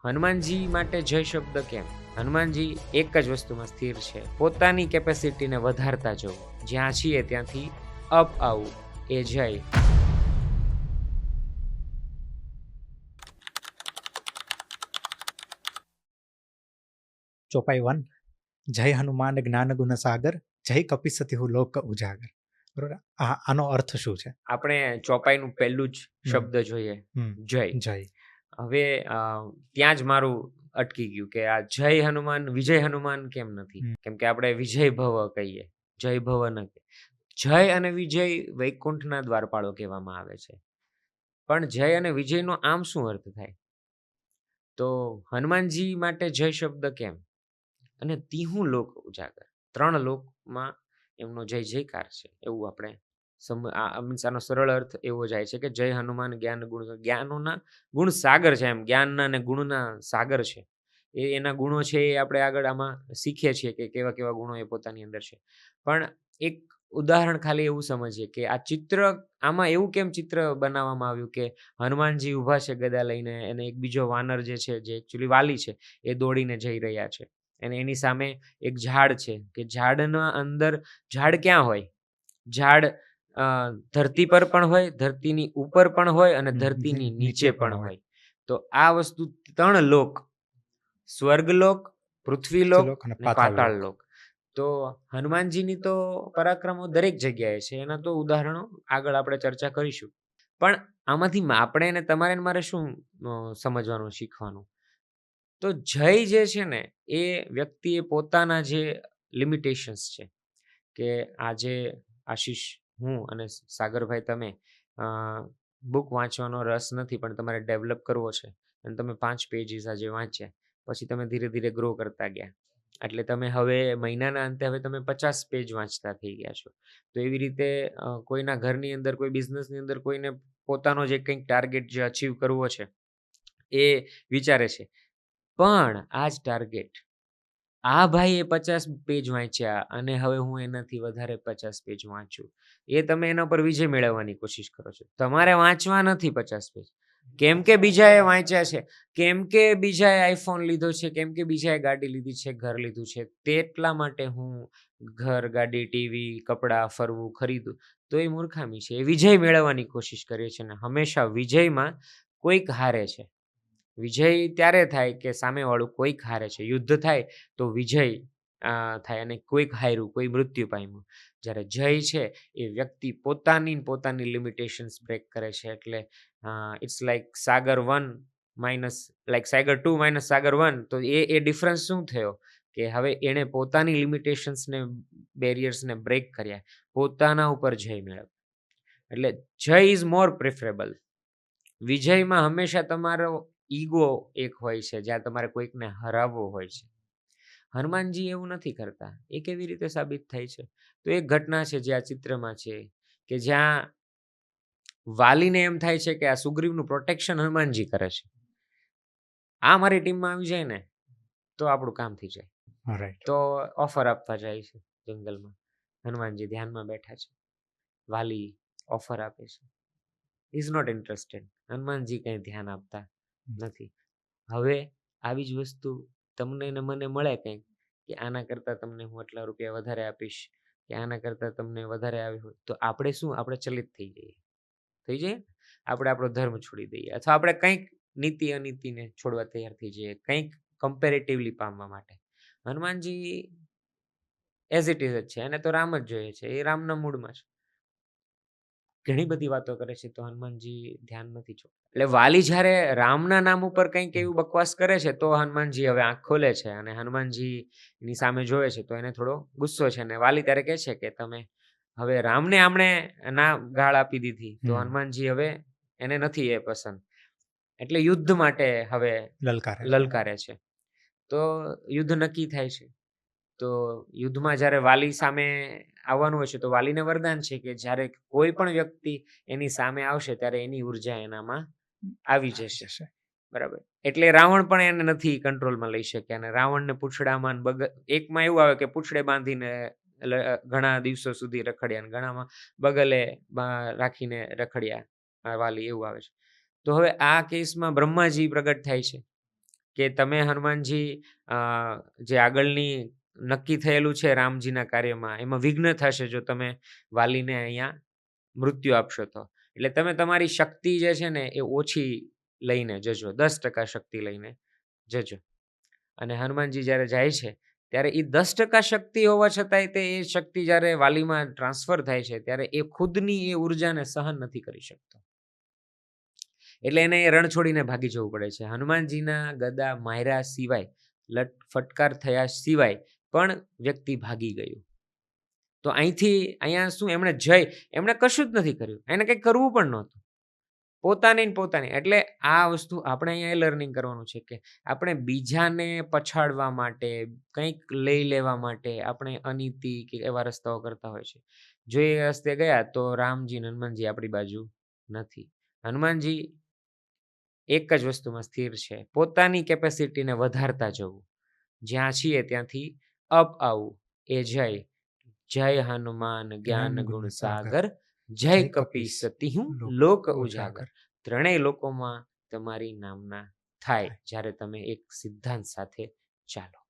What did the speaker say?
હનુમાનજી માટે જય શબ્દ કેમ? હનુમાનજી એક જ વસ્તુમાં સ્થિર છે, પોતાની કેપેસિટીને વધારતા જવું, જ્યાં છીએ ત્યાંથી અપ આવું, એ જય. ચોપાઈ 1 જય હનુમાન જ્ઞાન ગુણ સાગર, જય કપિસતી હું લોક ઉજાગર. બરોબર, આનો અર્થ શું છે? આપણે ચોપાઈનું પહેલું જ શબ્દ જોઈએ, જય. જય. હવે ત્યાં જ મારું અટકી ગયું કે આ જય હનુમાન વિજય હનુમાન કેમ નથી? કેમ કે આપણે વિજય ભવ કહીએ, જય ભવ ન કહીએ. જય અને વિજય વૈકુંઠના દ્વારપાળો કહેવામાં આવે છે, પણ જય અને વિજયનો આમ શું અર્થ થાય? તો હનુમાનજી માટે જય શબ્દ કેમ? અને તીહું લોક ઉજાગર, 3 લોકમાં એમનો જય જયકાર છે, એવું આપણે આનો સરળ અર્થ એવો જાય છે કે જય હનુમાન જ્ઞાનોના ગુણ સાગર છે, એમ જ્ઞાનના અને ગુણના સાગર છે. એના ગુણો છે એ આપણે આગળ આમાં શીખીએ છીએ કે કેવા કેવા ગુણો એ પોતાની અંદર છે. પણ એક ઉદાહરણ ખાલી એવું સમજીએ કે આ ચિત્ર, આમાં એવું કેમ ચિત્ર બનાવવામાં આવ્યું કે હનુમાનજી ઊભા છે ગદા લઈને, અને એક બીજો વાનર જે છે, જે એકચ્યુઅલી વાલી છે, એ દોડીને જઈ રહ્યા છે, અને એની સામે એક ઝાડ છે કે ઝાડના અંદર, ઝાડ ક્યાં હોય? ઝાડ ધરતી પર પણ હોય, ધરતીની ઉપર પણ હોય, અને ધરતીની નીચે પણ હોય. તો આ વસ્તુ 3 લોક, સ્વર્ગલોક, પૃથ્વીલોક અને પાતાળ લોક. તો હનુમાનજીની તો પરાક્રમો દરેક જગ્યાએ છે, એના તો ઉદાહરણો આગળ આપણે ચર્ચા કરીશું. પણ આમાંથી આપણે ને તમારે મારે શું સમજવાનું, શીખવાનું? તો જય જે છે ને, એ વ્યક્તિએ પોતાના જે લિમિટેશન્સ છે, કે આજે આશીષ, હું અને સાગરભાઈ, તમે બુક વાંચવાનો રસ નથી, પણ તમારે ડેવલપ કરવો છે, અને તમે 5 પેજીસ આજે વાંચ્યા, પછી તમે ધીરે ધીરે ગ્રો કરતા ગયા, એટલે તમે હવે મહિનાના અંતે હવે તમે 50 પેજ વાંચતા થઈ ગયા છો. તો એવી રીતે કોઈના ઘરની અંદર, કોઈ બિઝનેસની અંદર કોઈને પોતાનો જે કંઈક ટાર્ગેટ જે અચીવ કરવો છે એ વિચારે છે, પણ આ જ ટાર્ગેટ આ ભાઈએ 50 પેજ વાંચ્યા અને હવે હું એનાથી વધારે 50 પેજ વાંચું, એ તમે એના પર વિજય મેળવવાની કોશિશ કરો છો. તમારે વાંચવા નથી 50 પેજ, કેમ કે બીજાએ વાંચ્યા છે, કેમ કે બીજાએ આઈફોન લીધો છે, કેમ કે બીજાએ ગાડી લીધી છે, ઘર લીધું છે, તેટલા માટે હું ઘર, ગાડી, ટીવી, કપડાં, ફરવું, ખરીદું, તો એ મૂર્ખામી છે. એ વિજય મેળવવાની કોશિશ કરીએ છીએ, ને હંમેશા વિજયમાં કોઈક હારે છે. વિજય ત્યારે થાય કે સામેવાળું કોઈક હારે છે. યુદ્ધ થાય તો વિજય થાય, અને કોઈક હાર્યું, કોઈ મૃત્યુ પામ્યું. જ્યારે જય છે એ વ્યક્તિ પોતાની લિમિટેશન્સ બ્રેક કરે છે. એટલે it's like Sagar 1 minus like Sagar 2 minus Sagar 1. તો એ ડિફરન્સ શું થયો કે હવે એણે પોતાની લિમિટેશન્સને, બેરિયર્સને બ્રેક કર્યા, પોતાના ઉપર જય મેળવ. એટલે જય ઇઝ મોર પ્રિફરેબલ. વિજયમાં હંમેશા તમારો ઈગો એક હોય છે, જ્યાં તમારે કોઈકને હરાવવો હોય છે. હનુમાનજી એવું નથી કરતા. એ કેવી રીતે સાબિત થાય છે? તો એક ઘટના છે જે આ ચિત્રમાં છે, કે જ્યાં વાલીને એમ થાય છે કે આ સુગ્રીવનું પ્રોટેક્શન હનુમાનજી કરે છે, આ મારી ટીમમાં આવી જાય ને તો આપણું કામ થઈ જાય. તો ઓફર આપવા જાય છે જંગલમાં. હનુમાનજી ધ્યાનમાં બેઠા છે, વાલી ઓફર આપે છે, ઇઝ નોટ ઇન્ટરેસ્ટેડ. હનુમાનજી કંઈ ધ્યાન આપતા નથી. હવે આવી જ વસ્તુ તમને ને મને મળે કંઈક, કે આના કરતાં તમને હું આટલા રૂપિયા વધારે આપીશ, કે આના કરતાં તમને વધારે આવી હોય, તો આપણે શું, આપણે ચલિત થઈ જઈએ, આપણે આપણો ધર્મ છોડી દઈએ, અથવા આપણે કંઈક નીતિ અનીતિને છોડવા તૈયાર થઈ જઈએ, કંઈક કમ્પેરેટિવલી પામવા માટે. હનુમાનજી એઝ ઇટ ઇઝ જ છે, એને તો રામ જ જોઈએ છે, એ રામના મૂડમાં છે. ઘણી બધી વાતો કરે છે, તો હનુમાનજી ધ્યાન નથી છોડતા. એટલે વાલી જ્યારે રામના નામ ઉપર કંઈક એવું બકવાસ કરે છે, તો હનુમાનજી હવે આંખ ખોલે છે, અને હનુમાનજી એની સામે જોવે છે, તો એને થોડો ગુસ્સો છે, અને વાલી ત્યારે કહે છે કે તમે હવે રામને આમણે ના ગાળ આપી દીધી, તો હનુમાનજી હવે એને નથી એ પસંદ, એટલે યુદ્ધ માટે હવે લલકારે છે. તો યુદ્ધ નક્કી થાય છે. તો યુદ્ધમાં જ્યારે વાલી સામે આવવાનું હોય છે, તો વાલીને વરદાન છે કે જ્યારે કોઈ પણ વ્યક્તિ એની સામે આવશે ત્યારે એની ઉર્જા એનામાં આવી જશે. બરાબર. એટલે રાવણ પણ એને નથી કંટ્રોલમાં લઈ શક્યા, અને રાવણને પૂંછડામાં એકમાં એવું આવે કે પૂંછડે બાંધીને ઘણા દિવસો સુધી રખડ્યા, અને ઘણામાં બગલે રાખીને રખડ્યા વાલી, એવું આવે છે. તો હવે આ કેસમાં બ્રહ્માજી પ્રગટ થાય છે, કે તમે હનુમાનજી જે આગળની નક્કી થયેલું છે રામજીના કાર્યમાં એમાં વિઘ્ન થશે જો તમે વાલીને અહીંયા મૃત્યુ આપશો તો. એટલે તમે તમારી શક્તિ જે છે ને એ ઓછી લઈને જજો, 10% શક્તિ લઈને જજો. અને હનુમાનજી જ્યારે જાય છે ત્યારે એ 10% શક્તિ હોવા છતાંય તે એ શક્તિ જ્યારે વાલીમાં ટ્રાન્સફર થાય છે ત્યારે એ ખુદની એ ઉર્જાને સહન નથી કરી શકતો. એટલે એને એ રણ છોડીને ભાગી જવું પડે છે. હનુમાનજીના ગદા માર્યા સિવાય, ફટકાર થયા સિવાય પણ વ્યક્તિ ભાગી ગયું. તો અહીંયા શું એમણે કશું જ નથી કર્યું, એને કંઈ કરવું પણ નહોતું. પોતાની. એટલે આ વસ્તુ આપણે અહીંયા એ લર્નિંગ કરવાનું છે કે આપણે બીજાને પછાડવા માટે, કંઈક લઈ લેવા માટે આપણે અનીતિ કે એવા રસ્તાઓ કરતા હોય છે. જો એ રસ્તે ગયા તો રામજી અને હનુમાનજી આપણી બાજુ નથી. હનુમાનજી એક જ વસ્તુમાં સ્થિર છે, પોતાની કેપેસિટીને વધારતા જવું, જ્યાં છીએ ત્યાંથી અપ આવવું. એ જય હનુમાન જ્ઞાન ગુણ સાગર, જય કપી સતી હું લોક ઉજાગર. ત્રણેય લોકોમાં તમારી નામના થાય જ્યારે તમે એક સિદ્ધાંત સાથે ચાલો.